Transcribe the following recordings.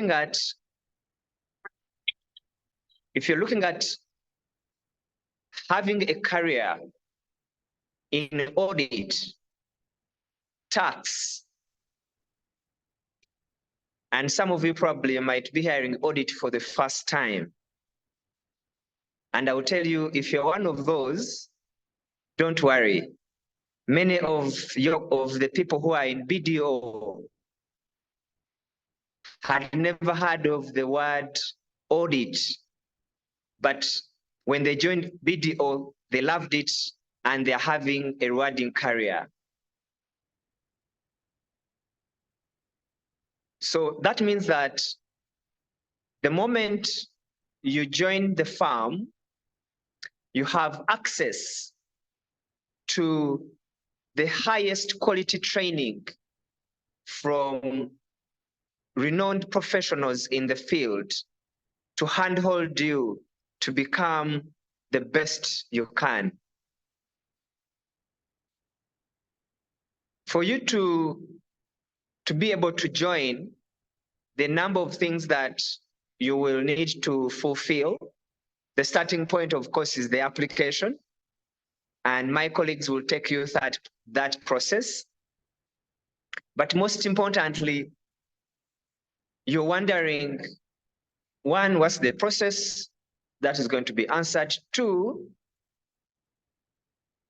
at having a career in audit, tax, and some of you probably might be hearing audit for the first time. And I will tell you, if you're one of those, don't worry. Many of the people who are in BDO had never heard of the word audit, but when they joined BDO, they loved it and they're having a rewarding career. So that means that the moment you join the firm, you have access to the highest quality training from renowned professionals in the field to handhold you to become the best you can. For you to be able to join, the number of things that you will need to fulfill, the starting point, of course, is the application. And my colleagues will take you through that process. But most importantly, you're wondering, one, what's the process that is going to be answered? Two,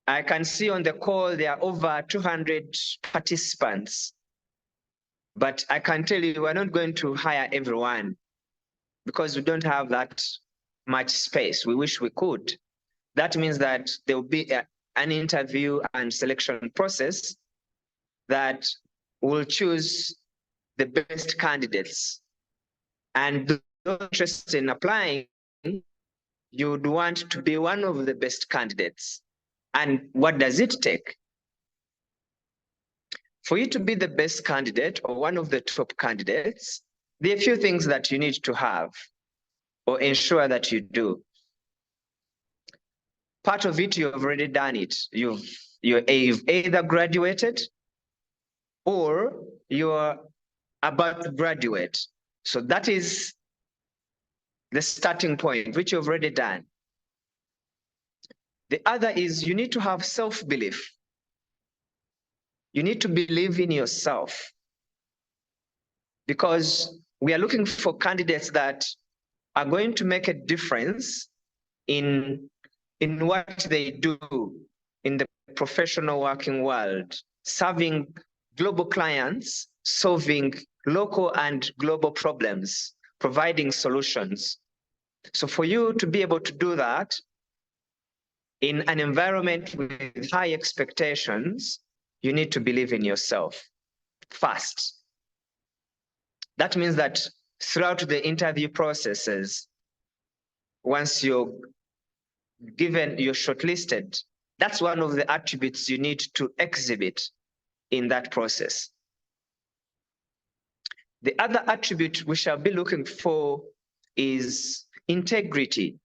I can see on the call there are over 200 participants. But I can tell you, we're not going to hire everyone because we don't have that much space. We wish we could. That means that there will be an interview and selection process that will choose the best candidates. And those interested in applying, you would want to be one of the best candidates. And what does it take? For you to be the best candidate or one of the top candidates, there are a few things that you need to have or ensure that you do. Part of it, you've already done it. You've either graduated or you're about to graduate. So that is the starting point, which you've already done. The other is you need to have self-belief. You need to believe in yourself, because we are looking for candidates that are going to make a difference in what they do in the professional working world, serving global clients, solving local and global problems, providing solutions. So for you to be able to do that in an environment with high expectations, you need to believe in yourself first. That means that throughout the interview processes, once you're given, you're shortlisted, that's one of the attributes you need to exhibit in that process. The other attribute we shall be looking for is integrity.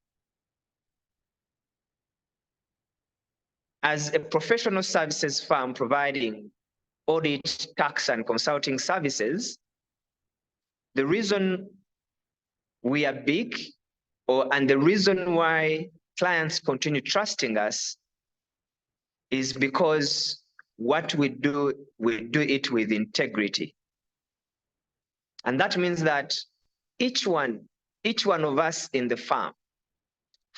As a professional services firm providing audit, tax, and consulting services, the reason we are big, and the reason why clients continue trusting us is because what we do it with integrity. And that means that each one of us in the firm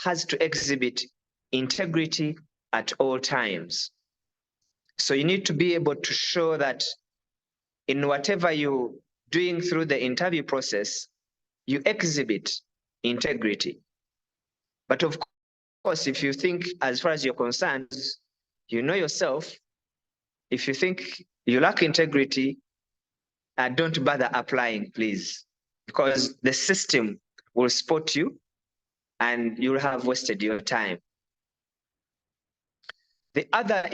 has to exhibit integrity at all times. So you need to be able to show that in whatever you're doing through the interview process, you exhibit integrity. But of course, if you think, as far as you're concerned, you know yourself, if you think you lack integrity, don't bother applying, please, because the system will spot you and you'll have wasted your time. The other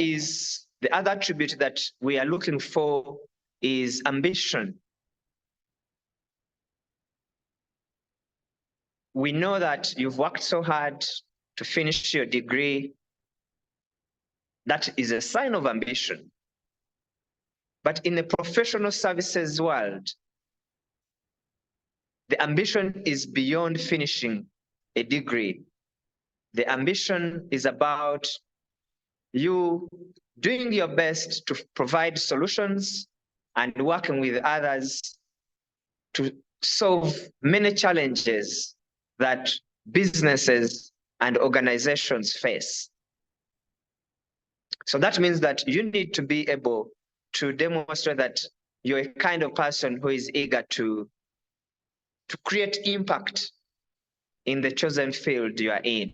attribute that we are looking for is ambition. We know that you've worked so hard to finish your degree. That is a sign of ambition. But in the professional services world, The ambition is beyond finishing a degree. The ambition is about you doing your best to provide solutions and working with others to solve many challenges that businesses and organizations face. So that means that you need to be able to demonstrate that you're a kind of person who is eager to create impact in the chosen field you are in.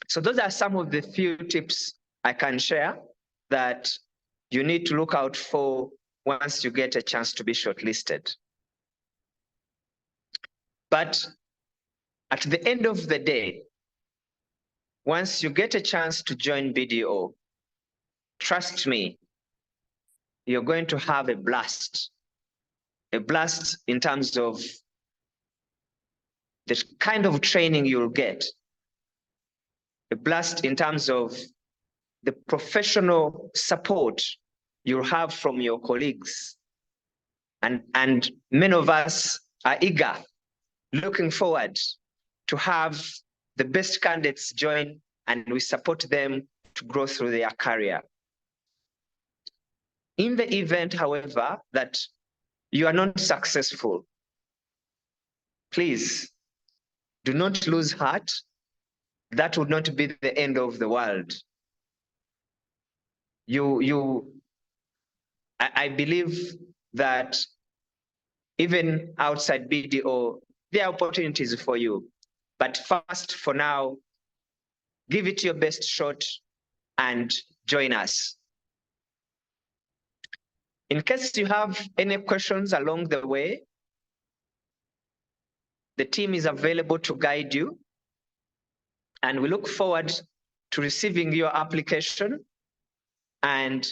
So those are some of the few tips I can share that you need to look out for once you get a chance to be shortlisted. But at the end of the day, once you get a chance to join BDO, trust me, you're going to have a blast. A blast in terms of the kind of training you'll get. A blast in terms of the professional support you'll have from your colleagues. And many of us are eager, looking forward to have the best candidates join, and we support them to grow through their career. In the event, however, that you are not successful, please do not lose heart. That would not be the end of the world. I believe that even outside BDO, there are opportunities for you. But first, for now, give it your best shot and join us. In case you have any questions along the way, the team is available to guide you, and we look forward to receiving your application and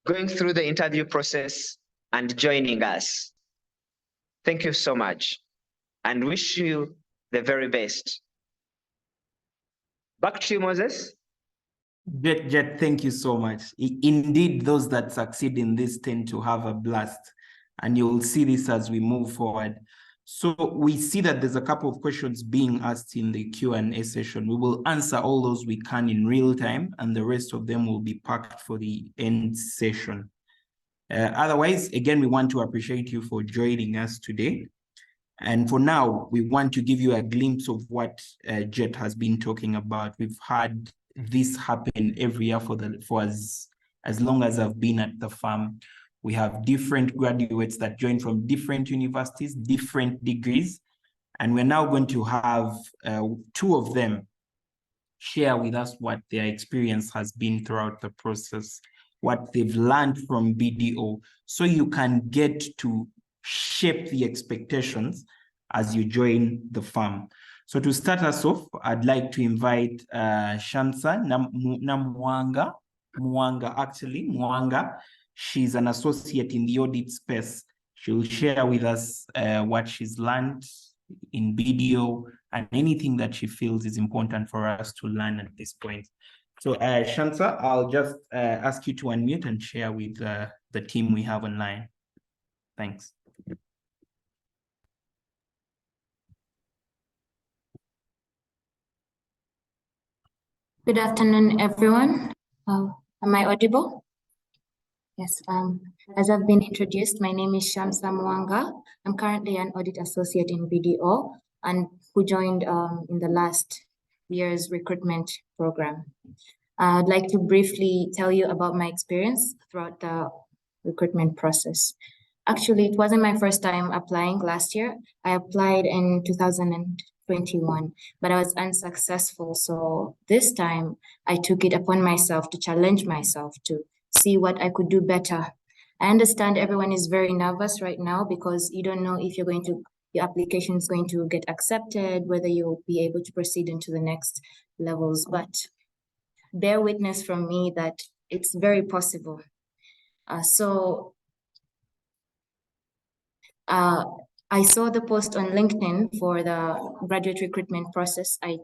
going through the interview process and joining us. Thank you so much, and wish you the very best. Back to you, Moses. Jet, thank you so much. Indeed, those that succeed in this tend to have a blast, and you'll see this as we move forward. So we see that there's a couple of questions being asked in the Q&A session. We will answer all those we can in real time, and the rest of them will be packed for the end session. Otherwise, again, we want to appreciate you for joining us today. And for now, we want to give you a glimpse of what Jet has been talking about. We've had this happen every year for as long as I've been at the farm. We have different graduates that join from different universities, different degrees, and we're now going to have two of them share with us what their experience has been throughout the process, what they've learned from BDO, so you can get to shape the expectations as you join the farm. So to start us off, I'd like to invite Shamsa Mwanga. She's an associate in the audit space. She'll share with us what she's learned in BDO and anything that she feels is important for us to learn at this point. So Shamsa, I'll just ask you to unmute and share with the team we have online. Thanks. Good afternoon, everyone. Am I audible? Yes. As I've been introduced, my name is Shamsa Mwanga. I'm currently an audit associate in BDO and who joined in the last year's recruitment program. I'd like to briefly tell you about my experience throughout the recruitment process. Actually, it wasn't my first time applying last year. I applied in 2021, but I was unsuccessful. So this time I took it upon myself to challenge myself to see what I could do better. I understand everyone is very nervous right now because you don't know if your application is going to get accepted, whether you'll be able to proceed into the next levels, but bear witness from me that it's very possible. I saw the post on LinkedIn for the graduate recruitment process. I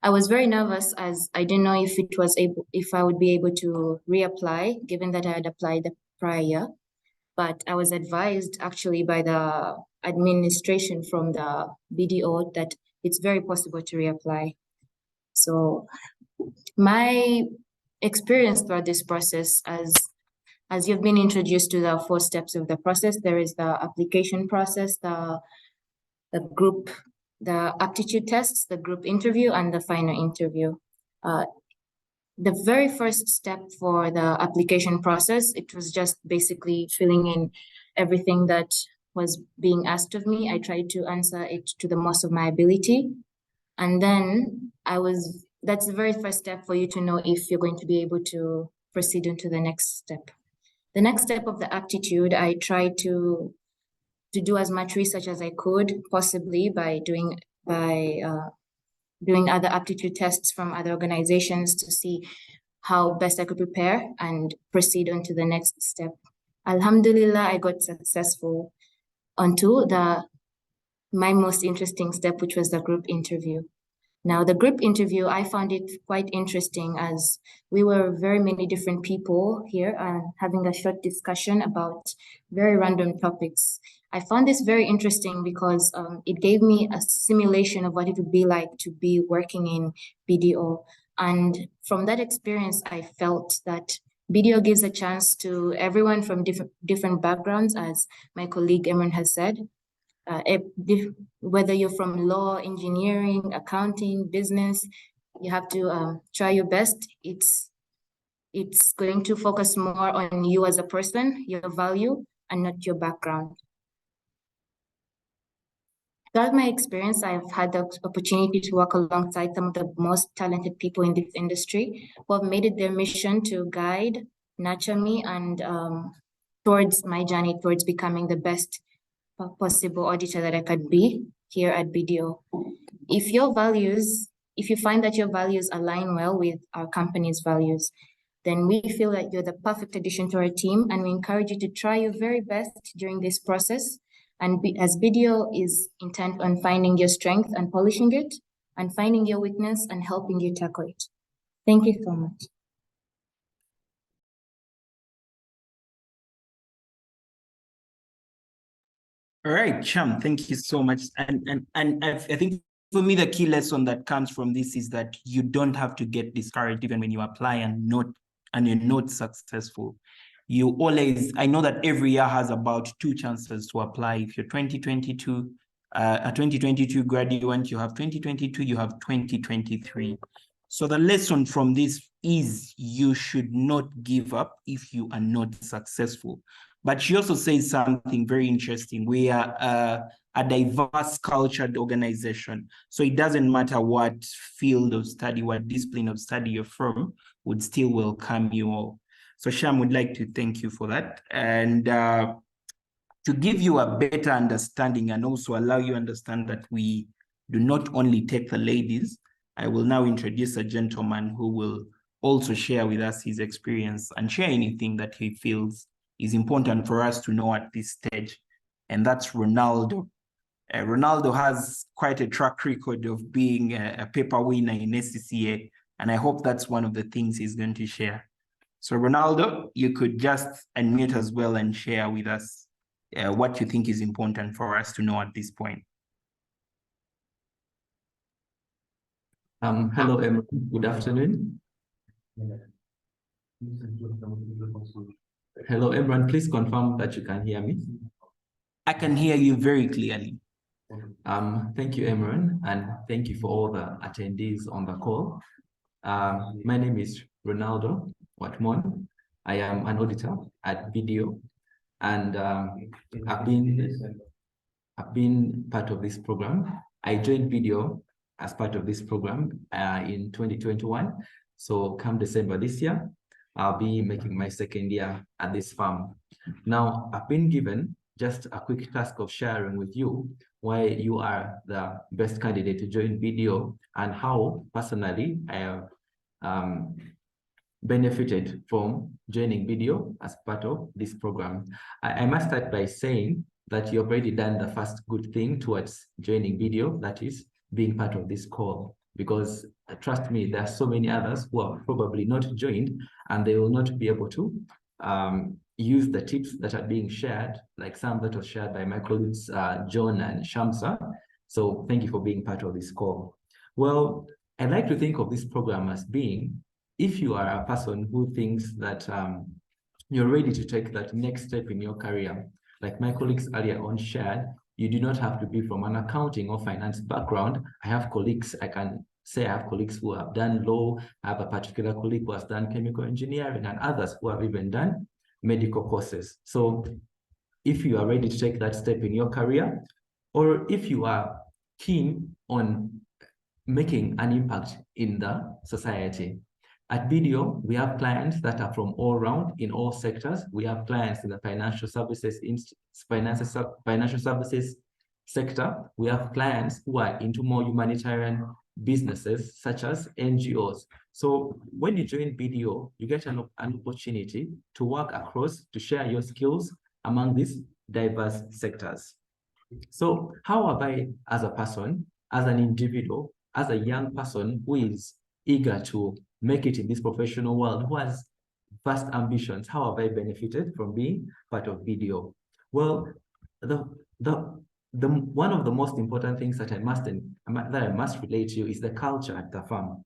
was very nervous as I didn't know if I would be able to reapply, given that I had applied the prior year. But I was advised actually by the administration from the BDO that it's very possible to reapply. So my experience throughout this process, as you've been introduced to the 4 steps of the process, there is the application process, the group, the aptitude tests, the group interview, and the final interview. The very first step for the application process, it was just basically filling in everything that was being asked of me. I tried to answer it to the most of my ability. And then that's the very first step for you to know if you're going to be able to proceed into the next step. The next step of the aptitude, I tried to do as much research as I could, possibly by doing other aptitude tests from other organizations to see how best I could prepare and proceed on to the next step. Alhamdulillah, I got successful onto my most interesting step, which was the group interview. Now, the group interview, I found it quite interesting as we were very many different people here having a short discussion about very random topics. I found this very interesting because it gave me a simulation of what it would be like to be working in BDO. And from that experience, I felt that BDO gives a chance to everyone from different backgrounds, as my colleague Emran has said. Whether you're from law, engineering, accounting, business, you have to try your best. It's going to focus more on you as a person, your value, and not your background. Throughout my experience, I've had the opportunity to work alongside some of the most talented people in this industry who have made it their mission to guide, nurture me, and towards my journey towards becoming the best possible auditor that I could be here at BDO. If you find that your values align well with our company's values, then we feel that you're the perfect addition to our team, and we encourage you to try your very best during this process. And as BDO is intent on finding your strength and polishing it, and finding your weakness and helping you tackle it. Thank you so much. All right, Cham, thank you so much. And I think for me, the key lesson that comes from this is that you don't have to get discouraged even when you apply and you're not successful. You always, I know that every year has about 2 chances to apply. If you're 2022, a 2022 graduate, you have 2022, you have 2023. So the lesson from this is you should not give up if you are not successful. But she also says something very interesting. We are a diverse cultured organization. So it doesn't matter what field of study, what discipline of study you're from, would still welcome you all. So Sham would like to thank you for that. And to give you a better understanding and also allow you to understand that we do not only take the ladies, I will now introduce a gentleman who will also share with us his experience and share anything that he feels is important for us to know at this stage. And that's Ronaldo. Ronaldo has quite a track record of being a paper winner in SCCA, and I hope that's one of the things he's going to share. So Ronaldo, you could just unmute as well and share with us what you think is important for us to know at this point. Hello, everyone. Good afternoon. Hello, everyone. Please confirm that you can hear me. I can hear you very clearly. Thank you, Emran, and thank you for all the attendees on the call. My name is Ronaldo Watmon. I am an auditor at BDO, and I've been part of this program. I joined BDO as part of this program in 2021. So come December this year, I'll be making my 2nd year at this firm. Now, I've been given just a quick task of sharing with you why you are the best candidate to join BDO and how personally I have benefited from joining BDO as part of this program. I must start by saying that you've already done the first good thing towards joining BDO, that is being part of this call, because trust me, there are so many others who have probably not joined and they will not be able to use the tips that are being shared, like some that was shared by my colleagues, John and Shamsa. So thank you for being part of this call. Well, I'd like to think of this program as being, if you are a person who thinks that you're ready to take that next step in your career, like my colleagues earlier on shared, you do not have to be from an accounting or finance background. I have colleagues, I can say I have colleagues who have done law, I have a particular colleague who has done chemical engineering, and others who have even done medical courses. So if you are ready to take that step in your career, or if you are keen on making an impact in the society. At BDO, we have clients that are from all around in all sectors. We have clients in the financial services sector. We have clients who are into more humanitarian businesses such as NGOs. So when you join BDO, you get an opportunity to work across, to share your skills among these diverse sectors. So how have I, as a person, as an individual, as a young person who is eager to make it in this professional world, who has vast ambitions, how have I benefited from being part of BDO? Well, one of the most important things that I must relate to you is the culture at the firm.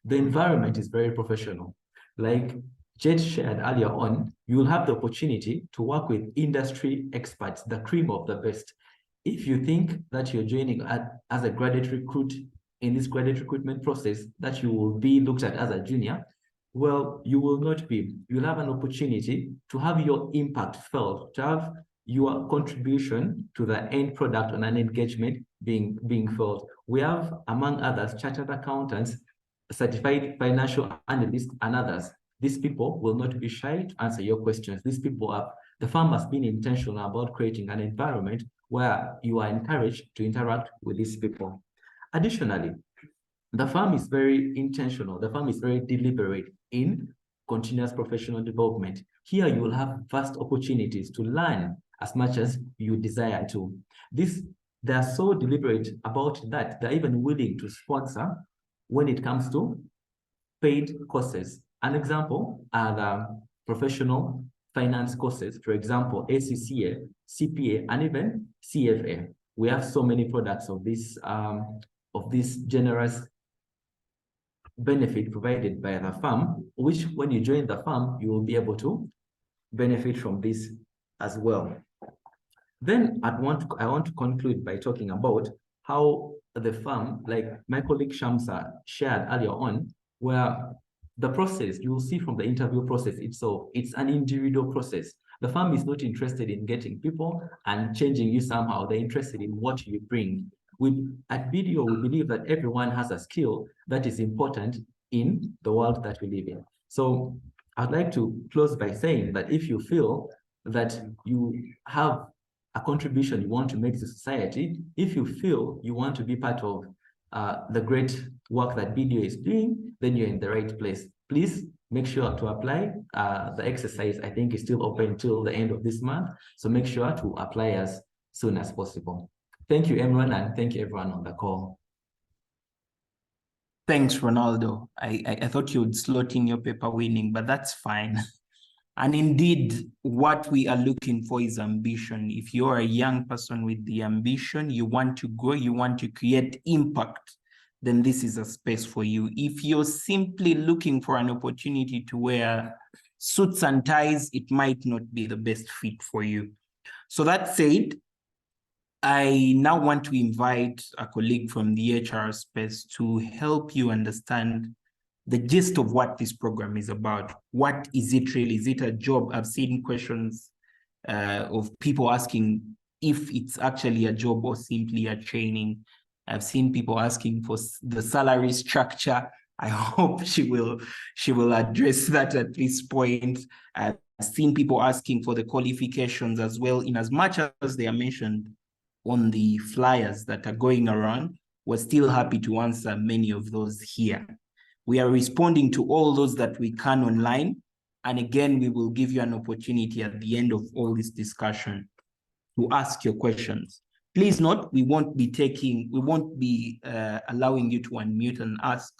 The environment is very professional. Like Jed shared earlier on, you will have the opportunity to work with industry experts, the cream of the best. If you think that you're joining as a graduate recruit in this graduate recruitment process, that you will be looked at as a junior, well, you will not be. You'll have an opportunity to have your impact felt, to have your contribution to the end product on an engagement being felt. We have, among others, chartered accountants, certified financial analysts, and others. These people will not be shy to answer your questions. These people the firm has been intentional about creating an environment where you are encouraged to interact with these people. Additionally, the firm is very intentional. The firm is very deliberate in continuous professional development. Here, you will have vast opportunities to learn as much as you desire to. They are so deliberate about that, they're even willing to sponsor when it comes to paid courses. An example are the professional finance courses, for example, ACCA, CPA, and even CFA. We have so many products of this generous benefit provided by the firm, which when you join the firm, you will be able to benefit from this as well. Then I want to conclude by talking about how the firm, like my colleague Shamsa shared earlier on, where the process, you will see from the interview process itself, it's an individual process. The firm is not interested in getting people and changing you somehow. They're interested in what you bring. At BDO, we believe that everyone has a skill that is important in the world that we live in. So I'd like to close by saying that if you feel that you have a contribution you want to make to society, if you feel you want to be part of the great work that BDO is doing, then you're in the right place. Please make sure to apply. The exercise, I think, is still open till the end of this month. So make sure to apply as soon as possible. Thank you, everyone, and thank you, everyone on the call. Thanks, Ronaldo. I thought you would slot in your paper winning, but that's fine. And indeed, what we are looking for is ambition. If you're a young person with the ambition, you want to grow, you want to create impact, then this is a space for you. If you're simply looking for an opportunity to wear suits and ties, it might not be the best fit for you. So that said, I now want to invite a colleague from the HR space to help you understand the gist of what this program is about. What is it really? Is it a job? I've seen questions of people asking if it's actually a job or simply a training. I've seen people asking for the salary structure. I hope she will address that at this point. I've seen people asking for the qualifications as well, in as much as they are mentioned on the flyers that are going around. We're still happy to answer many of those here. We are responding to all those that we can online. And again, we will give you an opportunity at the end of all this discussion to ask your questions. Please note, we won't be allowing you to unmute and ask.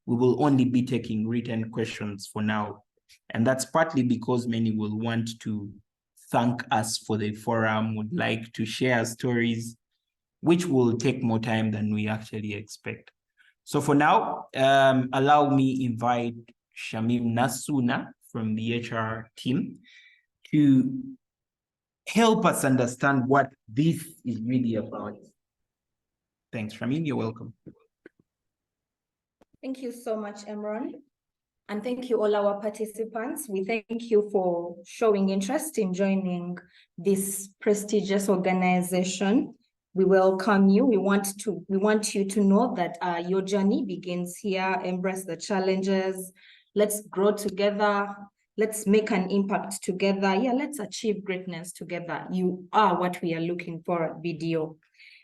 We will only be taking written questions for now. And that's partly because many will want to thank us for the forum, would like to share stories, which will take more time than we actually expect. So for now, allow me invite Shamim Nasuna from the HR team to help us understand what this is really about. Thanks, Shamim, you're welcome. Thank you so much, Emron. And thank you all our participants. We thank you for showing interest in joining this prestigious organization. We welcome you. We want you to know that your journey begins here. Embrace the challenges. Let's grow together. Let's make an impact together. Yeah, let's achieve greatness together. You are what we are looking for at BDO.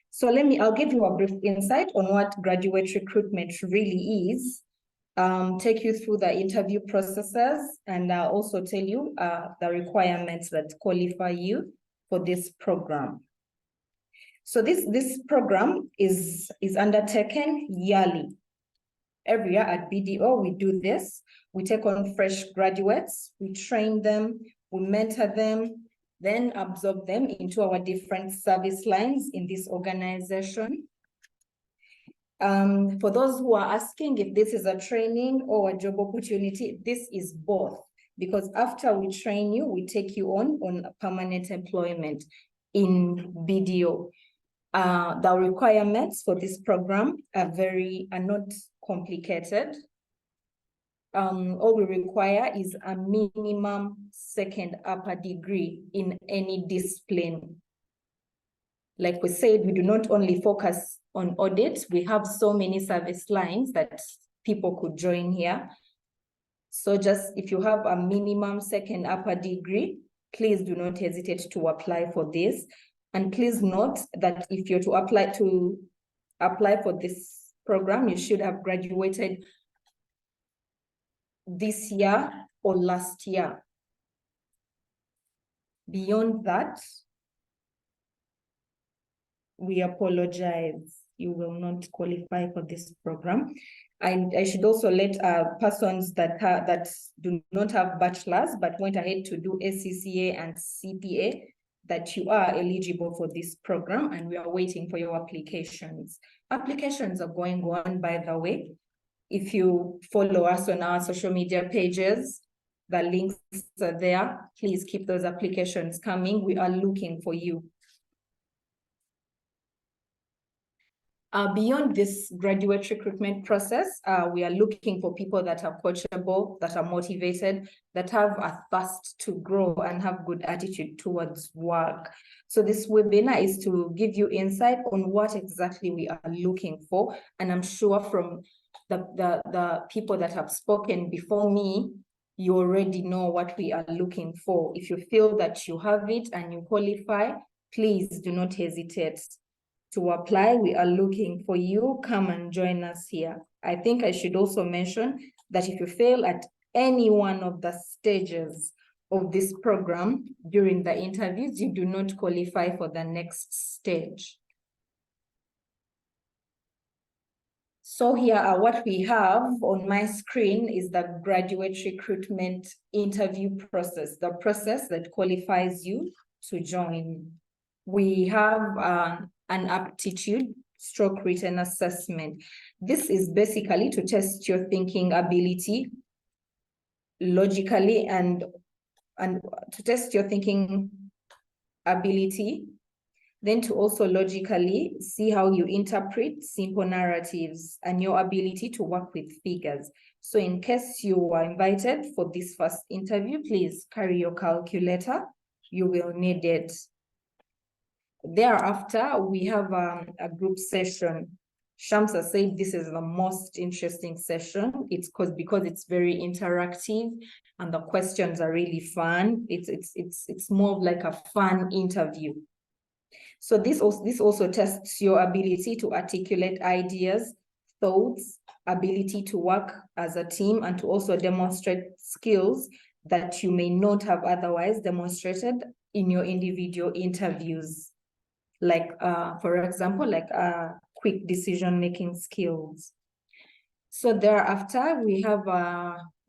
So I'll give you a brief insight on what graduate recruitment really is. Take you through the interview processes, and I'll also tell you the requirements that qualify you for this program. So this program is undertaken yearly. Every year at BDO, we do this. We take on fresh graduates, we train them, we mentor them, then absorb them into our different service lines in this organization. For those who are asking if this is a training or a job opportunity, this is both, because after we train you, we take you on permanent employment in BDO. The requirements for this program are not complicated. All we require is a minimum second upper degree in any discipline. Like we said, we do not only focus on audit. We have so many service lines that people could join here. So just if you have a minimum second upper degree, please do not hesitate to apply for this. And please note that if you're to apply for this program, you should have graduated this year or last year. Beyond that, we apologize. You will not qualify for this program. And I should also let persons that do not have bachelors but went ahead to do ACCA and CPA, that you are eligible for this program, and we are waiting for your applications. Applications are going on, by the way. If you follow us on our social media pages, the links are there. Please keep those applications coming. We are looking for you. Beyond this graduate recruitment process, we are looking for people that are coachable, that are motivated, that have a thirst to grow and have good attitude towards work. So this webinar is to give you insight on what exactly we are looking for. And I'm sure from the people that have spoken before me, you already know what we are looking for. If you feel that you have it and you qualify, please do not hesitate to apply. We are looking for you. Come and join us here. I think I should also mention that if you fail at any one of the stages of this program during the interviews, you do not qualify for the next stage. So here are what we have on my screen is the graduate recruitment interview process, the process that qualifies you to join. We have an aptitude/written assessment. This is basically to test your thinking ability logically and to test your thinking ability, then to also logically see how you interpret simple narratives and your ability to work with figures. So in case you are invited for this first interview, please carry your calculator. You will need it. Thereafter, we have a group session. Shamsa said this is the most interesting session. It's because it's very interactive and the questions are really fun. It's more of like a fun interview. So this also tests your ability to articulate ideas, thoughts, ability to work as a team, and to also demonstrate skills that you may not have otherwise demonstrated in your individual interviews. Like, for example, like quick decision-making skills. So thereafter, we have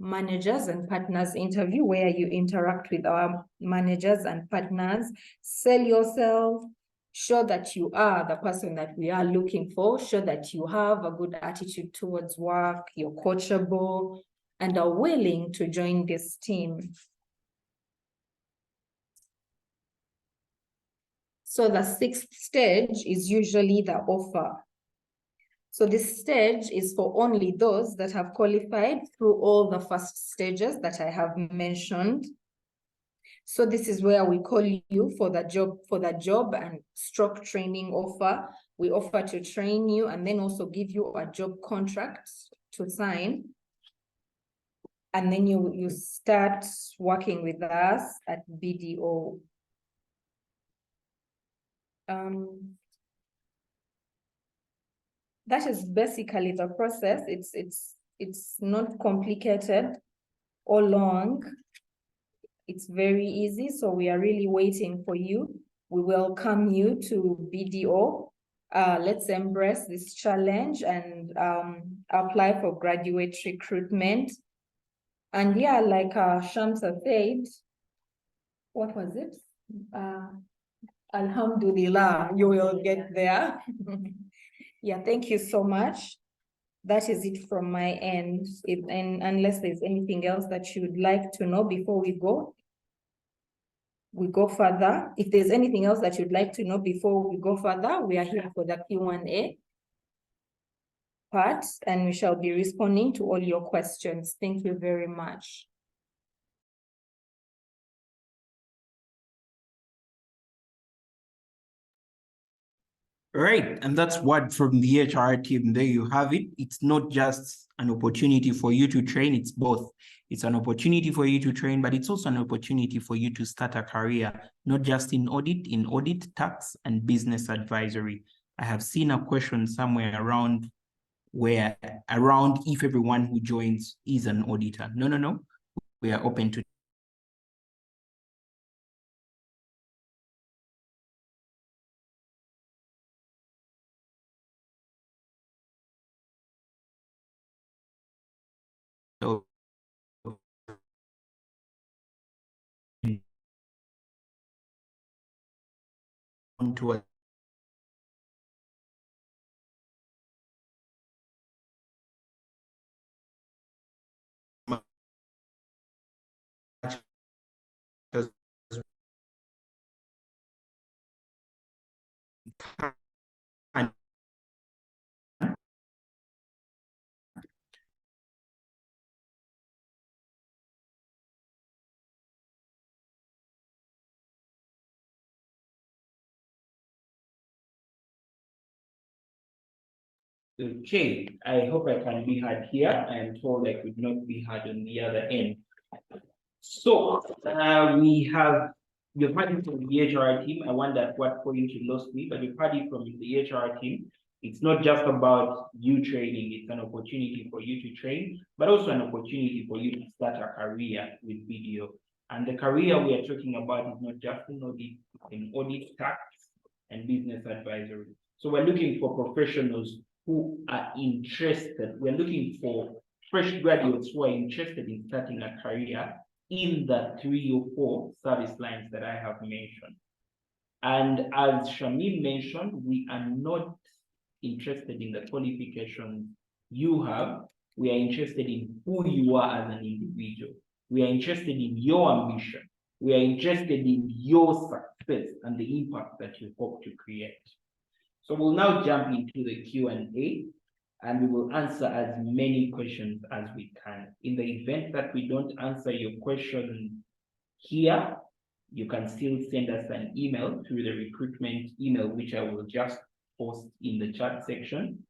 managers and partners interview, where you interact with our managers and partners, sell yourself, show that you are the person that we are looking for, show that you have a good attitude towards work, you're coachable, and are willing to join this team. So the sixth stage is usually the offer. So this stage is for only those that have qualified through all the first stages that I have mentioned. So this is where we call you for the job and stroke training offer. We offer to train you and then also give you a job contract to sign. And then you start working with us at BDO. That is basically the process. It's not complicated or long. It's very easy. So we are really waiting for you. We welcome you to BDO. Let's embrace this challenge and apply for graduate recruitment. And yeah, like Shamsa said, what was it? Alhamdulillah, you will get there. Yeah, thank you so much. That is it from my end. And unless there's anything else that you would like to know before we go further. If there's anything else that you'd like to know before we go further, we are here for the Q&A part, and we shall be responding to all your questions. Thank you very much. Right, and that's word from the HR team. There you have it. It's not just an opportunity for you to train, it's both. It's an opportunity for you to train, but it's also an opportunity for you to start a career, not just in audit, tax, and business advisory. I have seen a question somewhere around if everyone who joins is an auditor. No. We are open to to a Okay, I hope I can be heard here. I am told I could not be heard on the other end. So you've heard it from the HR team. I wonder at what point you lost me, but you've heard it from the HR team. It's not just about you training, it's an opportunity for you to train, but also an opportunity for you to start a career with BDO. And the career we are talking about is not just in audit, tax, and business advisory. So we're looking for professionals who are interested. We're looking for fresh graduates who are interested in starting a career in the 3 or 4 service lines that I have mentioned. And as Shamim mentioned, we are not interested in the qualifications you have. We are interested in who you are as an individual. We are interested in your ambition. We are interested in your success and the impact that you hope to create. So we'll now jump into the Q&A, and we will answer as many questions as we can. In the event that we don't answer your question here, you can still send us an email through the recruitment email, which I will just post in the chat section,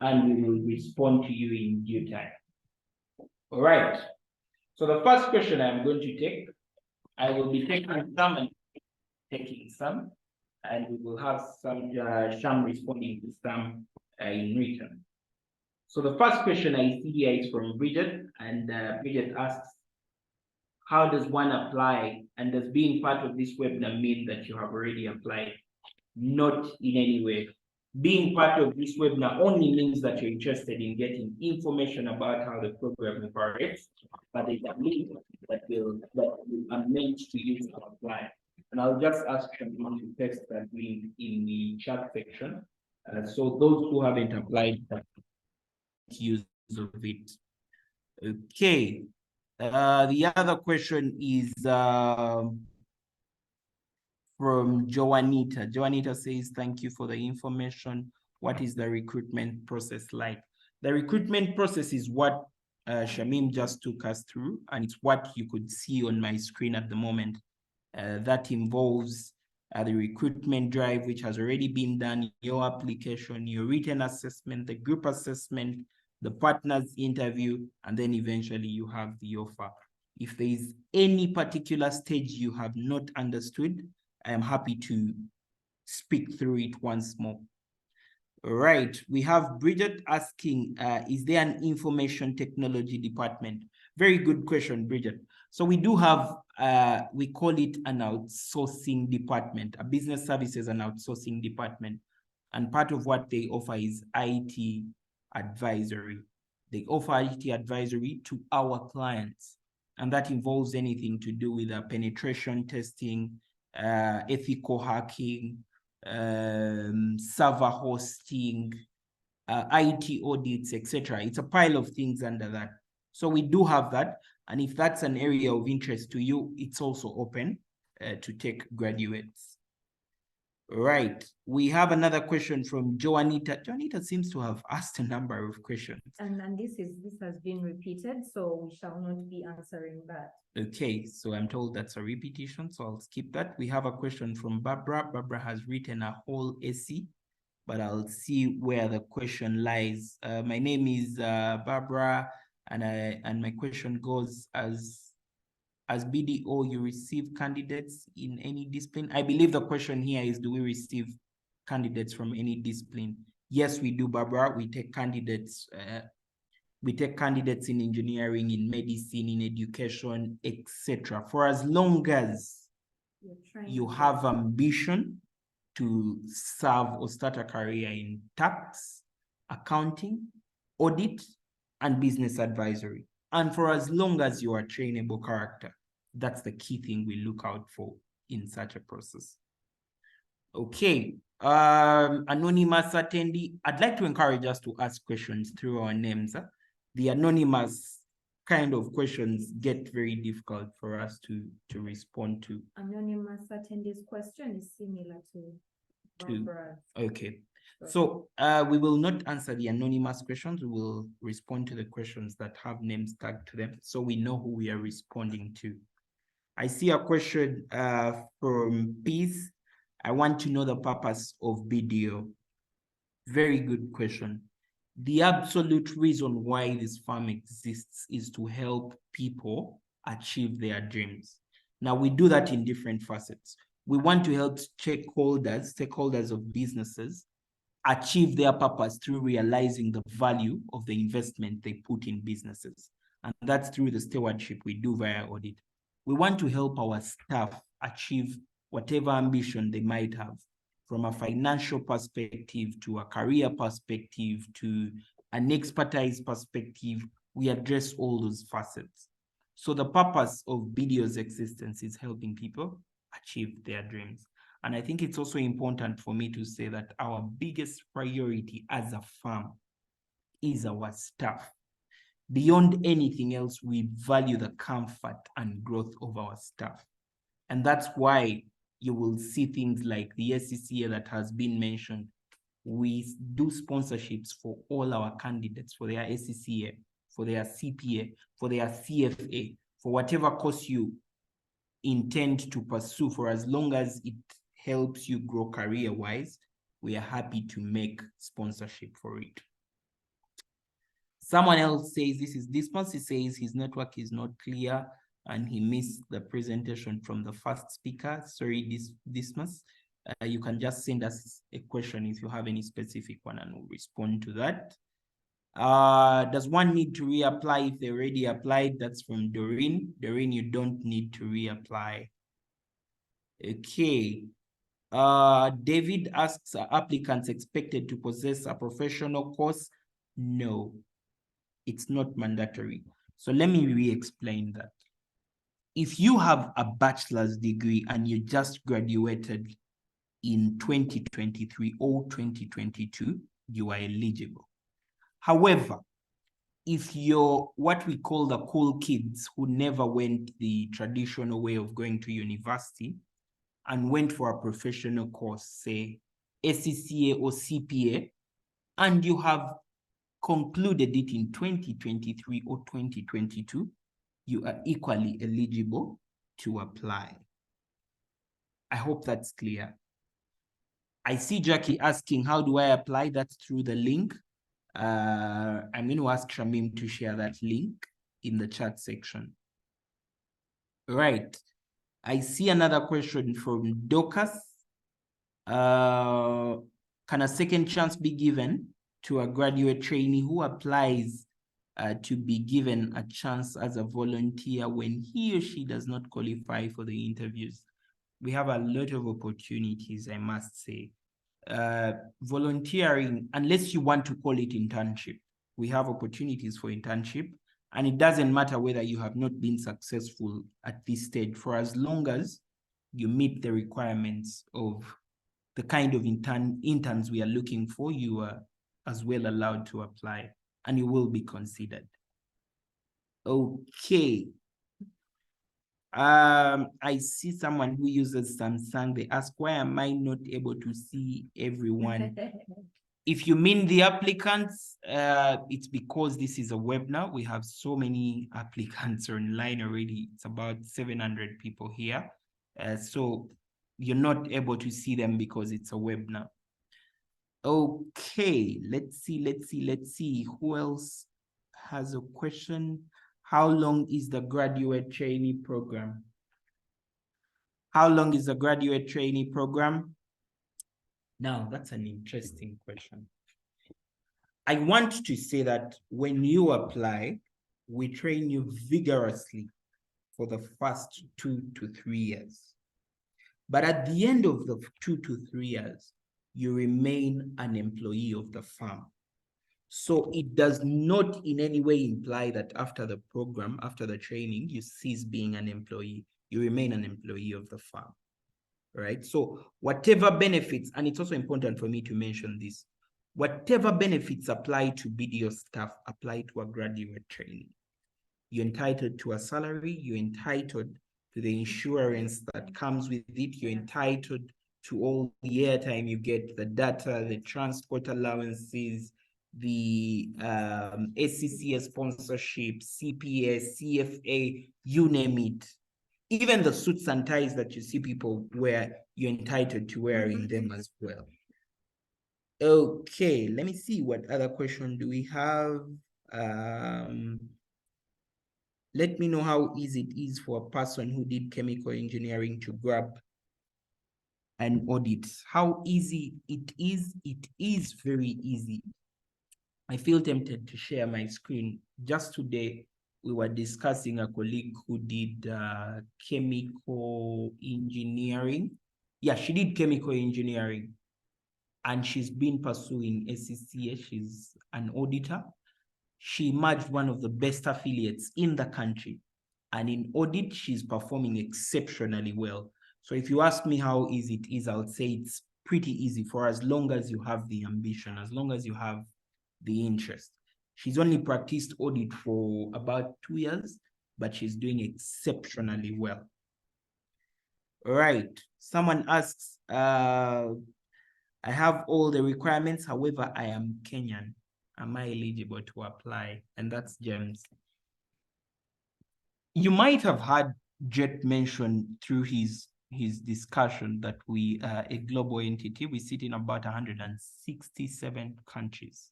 and we will respond to you in due time. All right. So the first question I'm going to take, I will be taking some and taking some, and we will have some Sham responding to some in written. So the first question I see here is from Bridget, and Bridget asks, how does one apply, and does being part of this webinar mean that you have already applied? Not in any way. being part of this webinar only means that you're interested in getting information about how the program operates, but there's a link that will are meant to use to apply. And I'll just ask someone to text that link in the chat section. So those who haven't applied can use of it. Okay. The other question is from Joanita. Joanita says, thank you for the information. What is the recruitment process like? The recruitment process is what Shamim just took us through, and it's what you could see on my screen at the moment. That involves the recruitment drive, which has already been done, your application, your written assessment, the group assessment, the partners interview, and then eventually you have the offer. If there is any particular stage you have not understood, I am happy to speak through it once more. All right, we have Bridget asking, is there an information technology department? Very good question, Bridget. So we do have, we call it an outsourcing department, a business services and outsourcing department. And part of what they offer is IT advisory. They offer IT advisory to our clients. And that involves anything to do with penetration testing, ethical hacking, server hosting, IT audits, etc. It's a pile of things under that. So we do have that. And if that's an area of interest to you, it's also open to take graduates. Right. We have another question from Joanita. Joanita seems to have asked a number of questions. And this has been repeated, so we shall not be answering that. Okay, so I'm told that's a repetition, so I'll skip that. We have a question from Barbara. Barbara has written a whole essay, but I'll see where the question lies. My name is Barbara, and my question goes, as BDO, you receive candidates in any discipline? I believe the question here is, do we receive candidates from any discipline? Yes, we do, Barbara. We take candidates. We take candidates in engineering, in medicine, in education, etc. For as long as you have ambition to serve or start a career in tax, accounting, audit, and business advisory. And for as long as you are a trainable character, that's the key thing we look out for in such a process. Okay, anonymous attendee, I'd like to encourage us to ask questions through our names. The anonymous kind of questions get very difficult for us to respond to. Anonymous attendee's question is similar to Barbara's. Okay. So we will not answer the anonymous questions. We will respond to the questions that have names tagged to them, so we know who we are responding to. I see a question from Peace. I want to know the purpose of BDO. Very good question. The absolute reason why this firm exists is to help people achieve their dreams. Now, we do that in different facets. We want to help stakeholders of businesses achieve their purpose through realizing the value of the investment they put in businesses. And that's through the stewardship we do via audit. We want to help our staff achieve whatever ambition they might have, from a financial perspective to a career perspective to an expertise perspective. We address all those facets. So the purpose of BDO's existence is helping people achieve their dreams. And I think it's also important for me to say that our biggest priority as a firm is our staff. Beyond anything else, we value the comfort and growth of our staff. And that's why you will see things like the SCCA that has been mentioned. We do sponsorships for all our candidates, for their SCCA, for their CPA, for their CFA, for whatever course you intend to pursue. For as long as it helps you grow career-wise, we are happy to make sponsorship for it. Someone else says, this person says his network is not clear and he missed the presentation from the first speaker. Sorry, Dismas. You can just send us a question if you have any specific one and we'll respond to that. Does one need to reapply if they already applied? That's from Doreen. Doreen, you don't need to reapply. Okay. David asks, are applicants expected to possess a professional course? No, it's not mandatory. So let me re-explain that. If you have a bachelor's degree and you just graduated in 2023 or 2022, you are eligible. However, if you're what we call the cool kids who never went the traditional way of going to university and went for a professional course, say SCCA or CPA, and you have concluded it in 2023 or 2022, you are equally eligible to apply. I hope that's clear. I see Jackie asking, how do I apply? That's through the link. I'm going to ask Shamim to share that link in the chat section. Right. I see another question from Dorcas. Can a second chance be given to a graduate trainee who applies to be given a chance as a volunteer when he or she does not qualify for the interviews? We have a lot of opportunities, I must say. Volunteering, unless you want to call it internship, we have opportunities for internship, and it doesn't matter whether you have not been successful at this stage, for as long as you meet the requirements of the kind of interns we are looking for, you are as well allowed to apply, and you will be considered. Okay. I see someone who uses Samsung. They ask, why am I not able to see everyone? If you mean the applicants, it's because this is a webinar. We have so many applicants online already. It's about 700 people here. So you're not able to see them because it's a webinar. Okay, let's see. Who else has a question? How long is the graduate trainee program? How long is the graduate trainee program? Now, that's an interesting question. I want to say that when you apply, we train you vigorously for the first 2 to 3 years. But at the end of the 2 to 3 years, you remain an employee of the firm. So it does not in any way imply that after the program, after the training, you cease being an employee. You remain an employee of the firm, right? So whatever benefits, and it's also important for me to mention this, whatever benefits apply to BDO staff apply to a graduate trainee. You're entitled to a salary, you're entitled to the insurance that comes with it, you're entitled to all the airtime you get, the data, the transport allowances, the SCCA sponsorship, CPS, CFA, you name it. Even the suits and ties that you see people wear, you're entitled to wearing them as well. Okay, let me see what other question do we have. Let me know how easy it is for a person who did chemical engineering to grab an audit. How easy it is very easy. I feel tempted to share my screen. Just today, we were discussing a colleague who did chemical engineering. Yeah, she did chemical engineering, and she's been pursuing SCCA. She's an auditor. She merged one of the best affiliates in the country, and in audit, she's performing exceptionally well. So if you ask me how easy it is, I would say it's pretty easy for as long as you have the ambition, as long as you have the interest. She's only practiced audit for about 2 years, but she's doing exceptionally well. All right. Someone asks, I have all the requirements, however, I am Kenyan. Am I eligible to apply? And that's James. You might have heard Jet mention through his discussion that we are a global entity. We sit in about 167 countries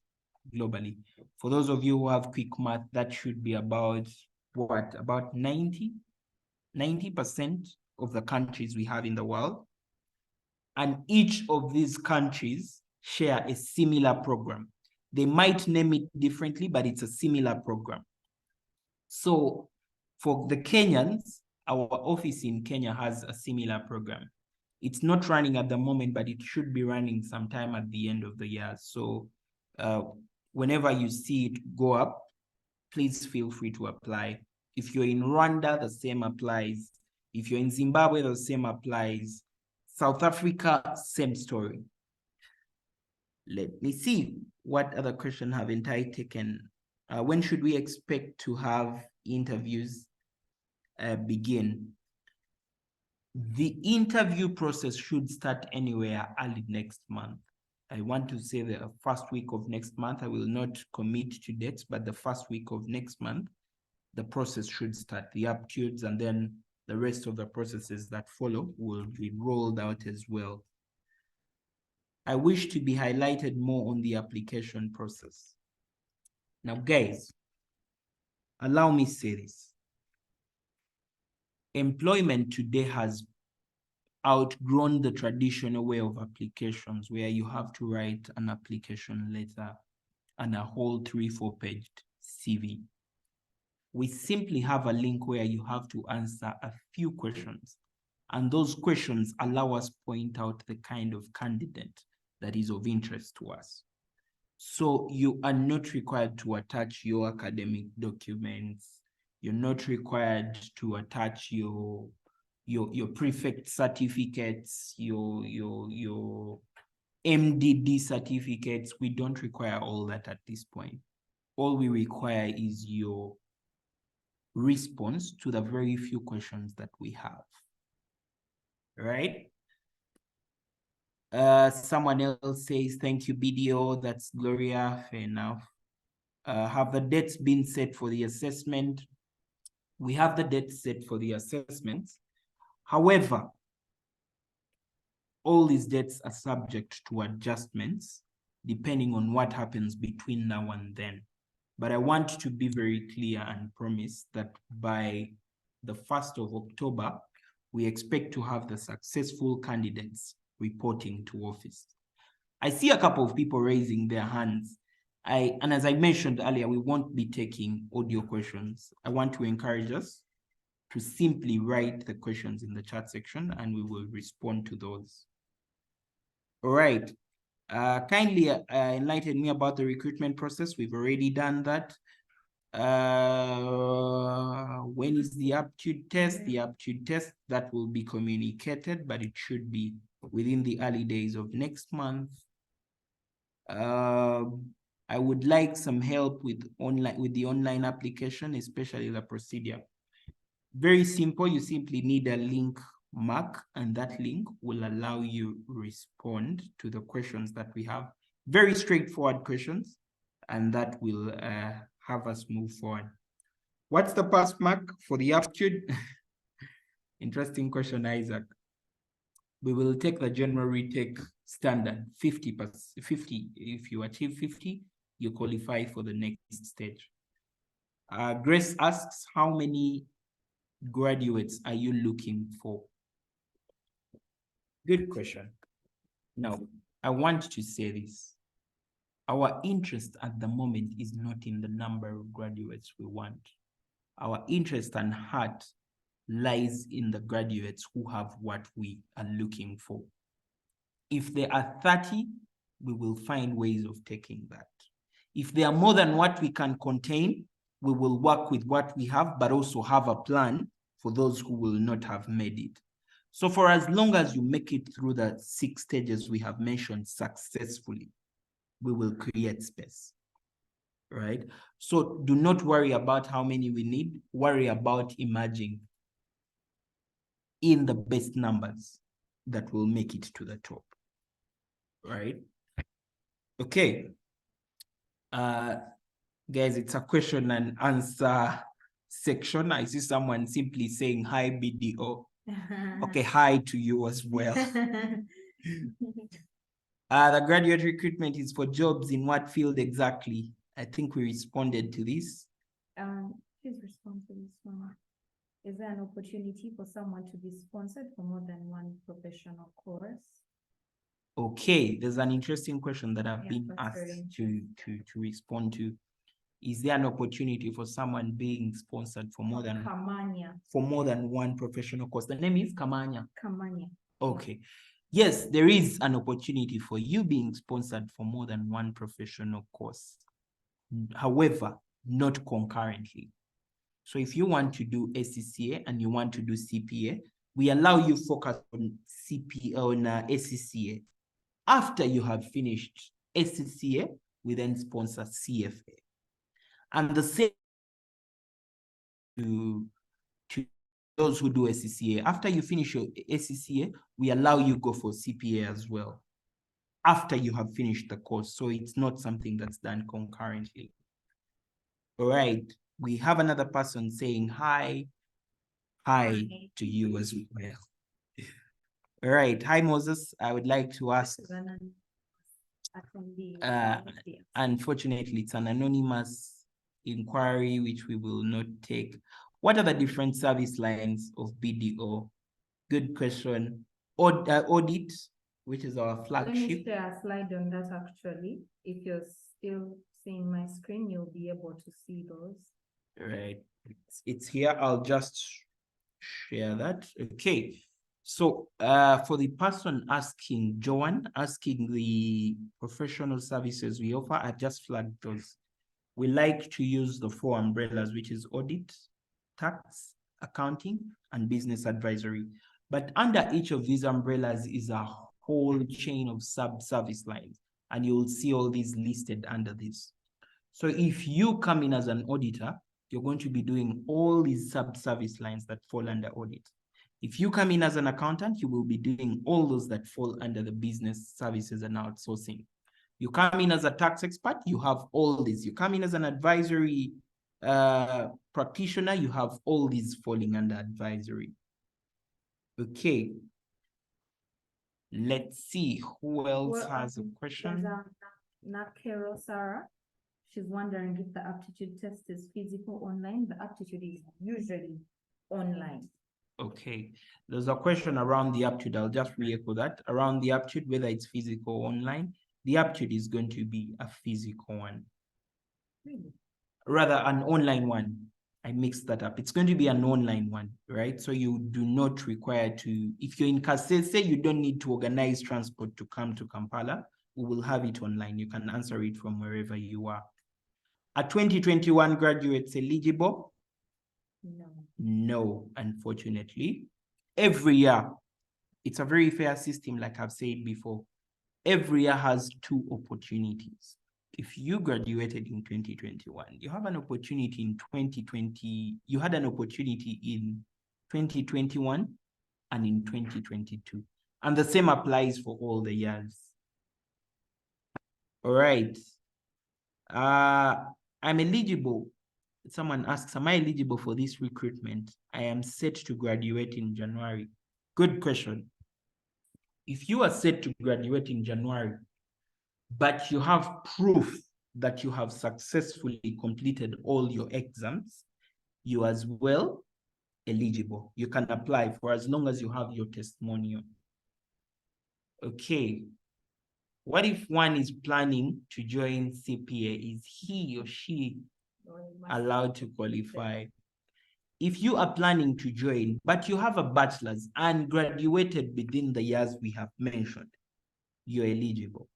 globally. For those of you who have quick math, that should be about what? About 90% of the countries we have in the world. And each of these countries share a similar program. They might name it differently, but it's a similar program. So for the Kenyans, our office in Kenya has a similar program. It's not running at the moment, but it should be running sometime at the end of the year. So whenever you see it go up, please feel free to apply. If you're in Rwanda, the same applies. If you're in Zimbabwe, the same applies. South Africa, same story. Let me see what other question haven't I taken. When should we expect to have interviews begin? The interview process should start anywhere early next month. I want to say the first week of next month. I will not commit to dates, but the first week of next month, the process should start, the aptitudes, and then the rest of the processes that follow will be rolled out as well. I wish to be highlighted more on the application process. Now, guys, allow me to say this. Employment today has outgrown the traditional way of applications where you have to write an application letter and a whole 3-4 paged CV. We simply have a link where you have to answer a few questions, and those questions allow us point out the kind of candidate that is of interest to us. So you are not required to attach your academic documents. You're not required to attach your prefect certificates, your MDD certificates. We don't require all that at this point. All we require is your response to the very few questions that we have, right? Someone else says, thank you, BDO. That's Gloria. Fair enough. Have the dates been set for the assessment? We have the dates set for the assessments. However, all these dates are subject to adjustments depending on what happens between now and then. But I want to be very clear and promise that by the 1st of October, we expect to have the successful candidates reporting to office. I see a couple of people raising their hands. And as I mentioned earlier, we won't be taking audio questions. I want to encourage us to simply write the questions in the chat section and we will respond to those. All right. Kindly enlighten me about the recruitment process. We've already done that. When is the aptitude test? The aptitude test, that will be communicated, but it should be within the early days of next month. I would like some help with the online application, especially the procedure. Very simple. You simply need a link mark, and that link will allow you respond to the questions that we have. Very straightforward questions, and that will have us move forward. What's the pass mark for the aptitude? Interesting question, Isaac. We will take the general retake standard, 50. If you achieve 50, you qualify for the next stage. Grace asks, how many graduates are you looking for? Good question. Now, I want to say this. Our interest at the moment is not in the number of graduates we want. Our interest and heart lies in the graduates who have what we are looking for. If there are 30, we will find ways of taking that. If there are more than what we can contain, we will work with what we have, but also have a plan for those who will not have made it. So for as long as you make it through the 6 stages we have mentioned successfully, we will create space, right? So do not worry about how many we need. Worry about emerging in the best numbers that will make it to the top, right? Okay. Guys, it's a question and answer section. I see someone simply saying, hi, BDO. Okay, hi to you as well. The graduate recruitment is for jobs in what field exactly? I think we responded to this. Please respond to this one. Is there an opportunity for someone to be sponsored for more than one professional course? Okay, there's an interesting question that I've been asked to respond to. Is there an opportunity for someone being sponsored for more than one professional course? The name is Kamanya. Kamanya. Okay. Yes, there is an opportunity for you being sponsored for more than one professional course. However, not concurrently. So if you want to do SCCA and you want to do CPA, we allow you focus on SCCA. After you have finished SCCA, we then sponsor CFA. And the same to those who do SCCA. After you finish your SCCA, we allow you go for CPA as well, after you have finished the course. So it's not something that's done concurrently. All right, we have another person saying hi. Hi to you as well. All right, hi Moses. I would like to ask, unfortunately, it's an anonymous inquiry which we will not take. What are the different service lines of BDO? Good question. Audit, which is our flagship. Let me share a slide on that actually. If you're still seeing my screen, you'll be able to see those. Right, it's here. I'll just share that. Okay. So for the person asking, Joanne, asking the professional services we offer, I've just flagged those. We like to use the 4 umbrellas, which is audit, tax, accounting, and business advisory. But under each of these umbrellas is a whole chain of sub-service lines, and you'll see all these listed under this. So if you come in as an auditor, you're going to be doing all these sub-service lines that fall under audit. If you come in as an accountant, you will be doing all those that fall under the business services and outsourcing. You come in as a tax expert, you have all these. You come in as an advisory practitioner, you have all these falling under advisory. Okay. Let's see who else has a question. Nakero Sarah. She's wondering if the aptitude test is physical online. The aptitude is usually online. Okay, there's a question around the aptitude. I'll just re-echo that. Around the aptitude, whether it's physical or online, the aptitude is going to be a physical one. Really? Rather, an online one. I mixed that up. It's going to be an online one, right? So you do not require to, if you're in Kasese, you don't need to organize transport to come to Kampala. We will have it online. You can answer it from wherever you are. Are 2021 graduates eligible? No. No, unfortunately. Every year, it's a very fair system, like I've said before. Every year has 2 opportunities. If you graduated in 2021, you have an opportunity in 2020. You had an opportunity in 2021 and in 2022. And the same applies for all the years. All right. I'm eligible. Someone asks, am I eligible for this recruitment? I am set to graduate in January. Good question. If you are set to graduate in January, but you have proof that you have successfully completed all your exams, you as well eligible. You can apply for as long as you have your testimonial. Okay. What if one is planning to join CPA? Is he or she allowed to qualify? If you are planning to join, but you have a bachelor's and graduated within the years we have mentioned, you're eligible,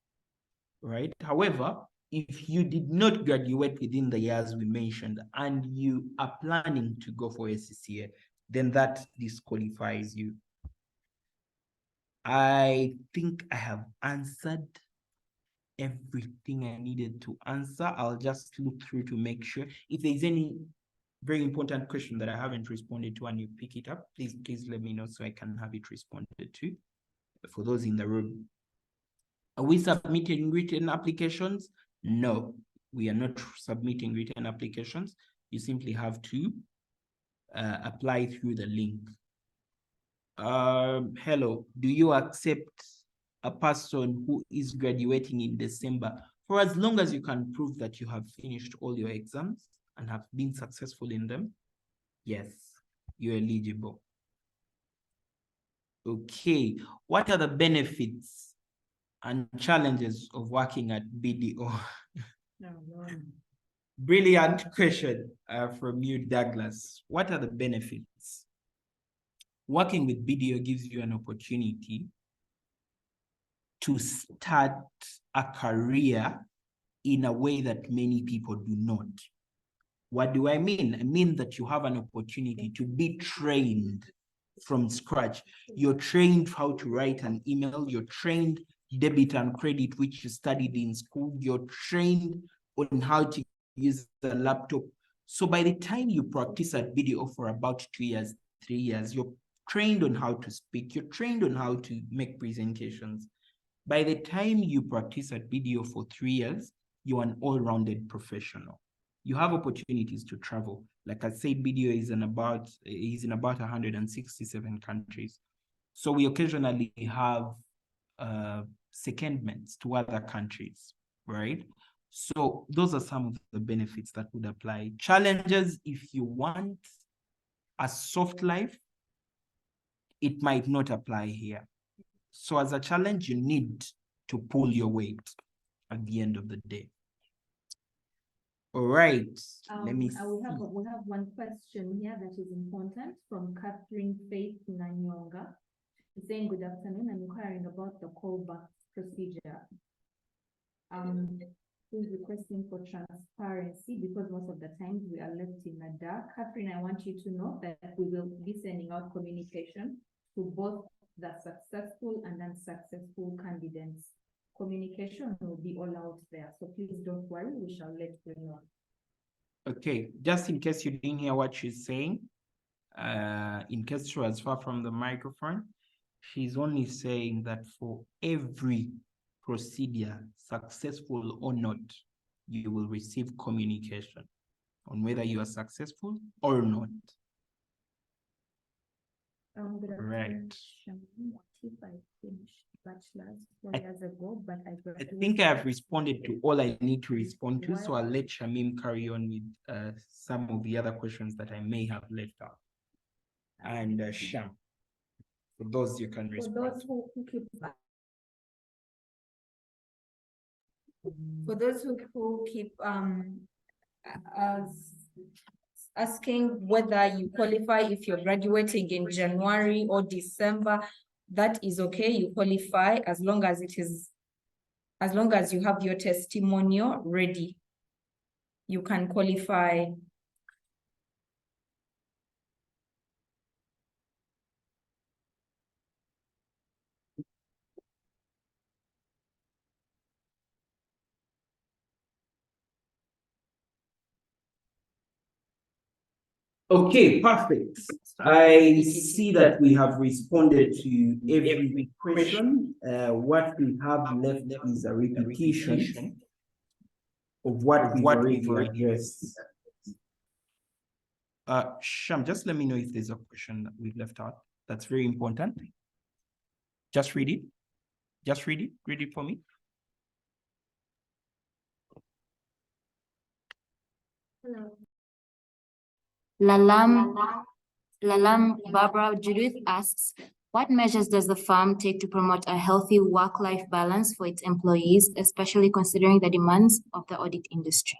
right? However, if you did not graduate within the years we mentioned and you are planning to go for SCCA, then that disqualifies you. I think I have answered everything I needed to answer. I'll just look through to make sure. If there's any very important question that I haven't responded to and you pick it up, please let me know so I can have it responded to. For those in the room, are we submitting written applications? No, we are not submitting written applications. You simply have to apply through the link. Hello, do you accept a person who is graduating in December for as long as you can prove that you have finished all your exams and have been successful in them? Yes, you're eligible. Okay, what are the benefits and challenges of working at BDO? Brilliant question from you, Douglas. What are the benefits? working with BDO gives you an opportunity to start a career in a way that many people do not. What do I mean? I mean that you have an opportunity to be trained from scratch. You're trained how to write an email. You're trained debit and credit, which you studied in school. You're trained on how to use the laptop. So by the time you practice at BDO for about 2 years, 3 years, you're trained on how to speak. You're trained on how to make presentations. By the time you practice at BDO for 3 years, you're an all-rounded professional. You have opportunities to travel. Like I said, BDO is in about 167 countries. So we occasionally have secondments to other countries, right? So those are some of the benefits that would apply. Challenges, if you want a soft life, it might not apply here. So as a challenge, you need to pull your weight at the end of the day. All right, let me see. We have one question here that is important from Catherine Faith Nanyonga. She's saying, good afternoon, I'm inquiring about the callback procedure. She's requesting for transparency because most of the times we are left in the dark. Catherine, I want you to know that we will be sending out communication to both the successful and unsuccessful candidates. Communication will be all out there, so please don't worry, we shall let you know. Okay, just in case you didn't hear what she's saying, in case she was far from the microphone, she's only saying that for every procedure, successful or not, you will receive communication on whether you are successful or not. Right. I finished bachelor's 4 years ago, but I think I have responded to all I need to respond to, so I'll let Shamim carry on with some of the other questions that I may have left out. And Sham, for those you can respond. For those who keep asking whether you qualify if you're graduating in January or December, that is okay, you qualify as long as you have your testimonial ready, you can qualify. Okay, perfect. I see that we have responded to every question. What we have left is a repetition of what we've already addressed. Sham, just let me know if there's a question that we've left out. That's very important. Just read it. Just read it. Read it for me. Hello. Lalam Barbara Judith asks, what measures does the firm take to promote a healthy work-life balance for its employees, especially considering the demands of the audit industry?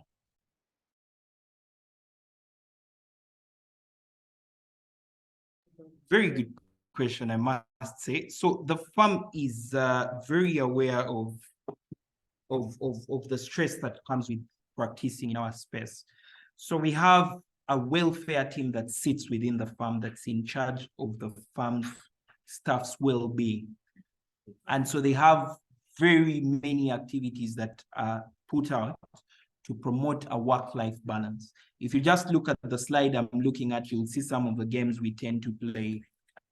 Very good question, I must say. So the firm is very aware of the stress that comes with practicing in our space. So we have a welfare team that sits within the firm that's in charge of the firm's staff's well-being. And so they have very many activities that are put out to promote a work-life balance. If you just look at the slide I'm looking at, you'll see some of the games we tend to play.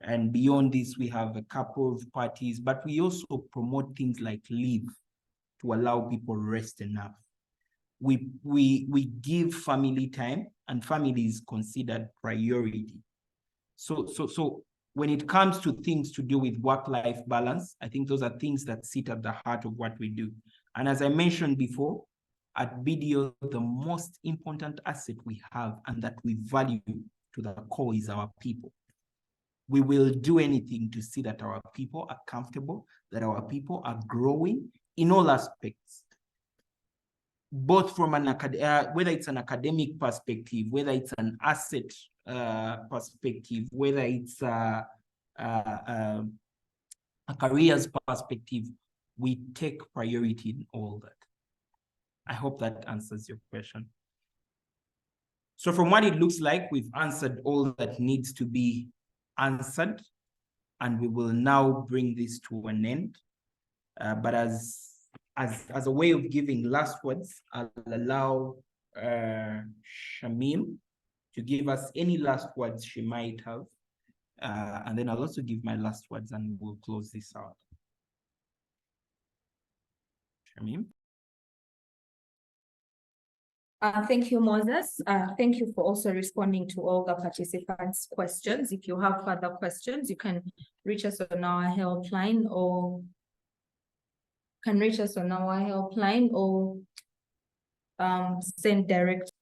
And beyond this, we have a couple of parties, but we also promote things like leave to allow people rest enough. We give family time, and family is considered priority. So when it comes to things to do with work-life balance, I think those are things that sit at the heart of what we do. And as I mentioned before, at BDO, the most important asset we have and that we value to the core is our people. We will do anything to see that our people are comfortable, that our people are growing in all aspects, both from an whether it's an academic perspective, whether it's an asset perspective, whether it's a careers perspective, we take priority in all that. I hope that answers your question. So from what it looks like, we've answered all that needs to be answered, and we will now bring this to an end. But as a way of giving last words, I'll allow Shamim to give us any last words she might have. And then I'll also give my last words and we'll close this out. Shamim? Thank you, Moses. Thank you for also responding to all the participants' questions. If you have further questions, you can reach us on our helpline or send direct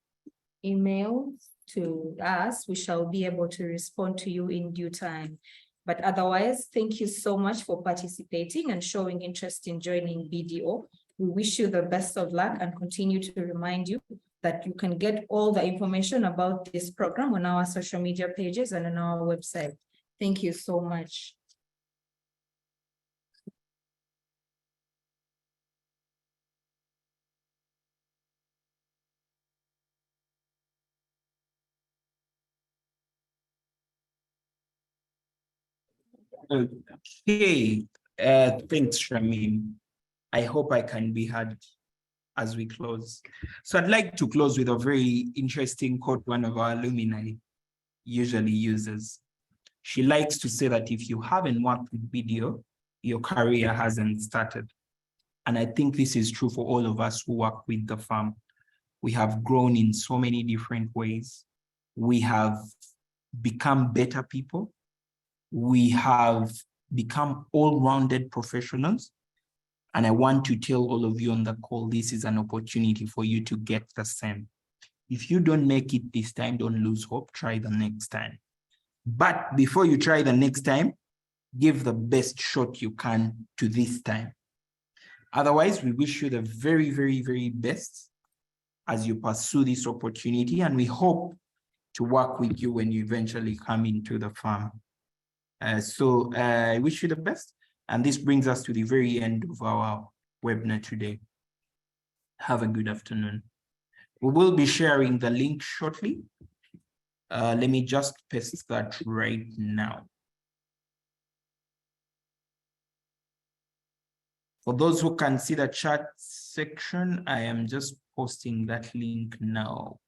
email to us. We shall be able to respond to you in due time. But otherwise, thank you so much for participating and showing interest in joining BDO. We wish you the best of luck and continue to remind you that you can get all the information about this program on our social media pages and on our website. Thank you so much. Okay, thanks, Shamim. I hope I can be heard as we close. So I'd like to close with a very interesting quote one of our alumni usually uses. She likes to say that if you haven't worked with BDO, your career hasn't started. And I think this is true for all of us who work with the firm. We have grown in so many different ways. We have become better people. We have become all-rounded professionals. And I want to tell all of you on the call, this is an opportunity for you to get the same. If you don't make it this time, don't lose hope, try the next time. But before you try the next time, give the best shot you can to this time. Otherwise, we wish you the very, very, very best as you pursue this opportunity, and we hope to work with you when you eventually come into the firm. So I wish you the best. And this brings us to the very end of our webinar today. Have a good afternoon. We will be sharing the link shortly. Let me just paste that right now. For those who can see the chat section, I am just posting that link now.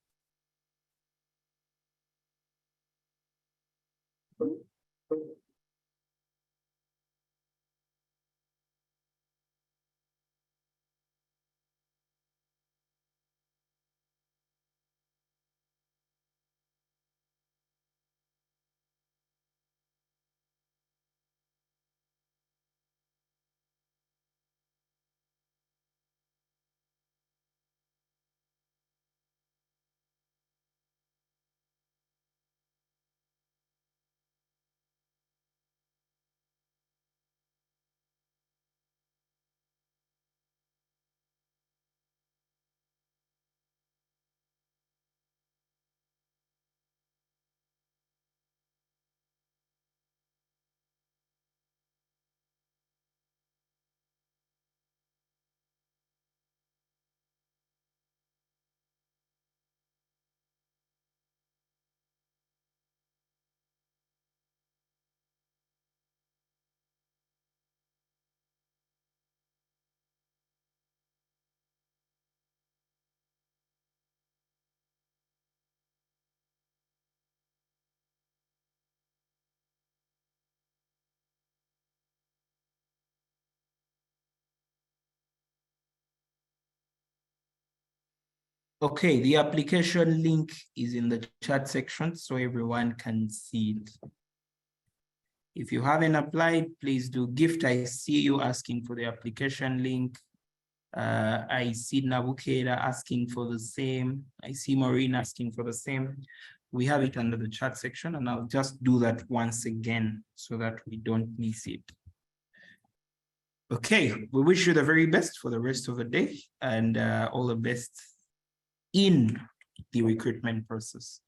Okay, the application link is in the chat section so everyone can see it. If you haven't applied, please do. Gift, I see you asking for the application link. I see Nabukeda asking for the same. I see Maureen asking for the same. We have it under the chat section, and I'll just do that once again so that we don't miss it. Okay, we wish you the very best for the rest of the day and all the best in the recruitment process.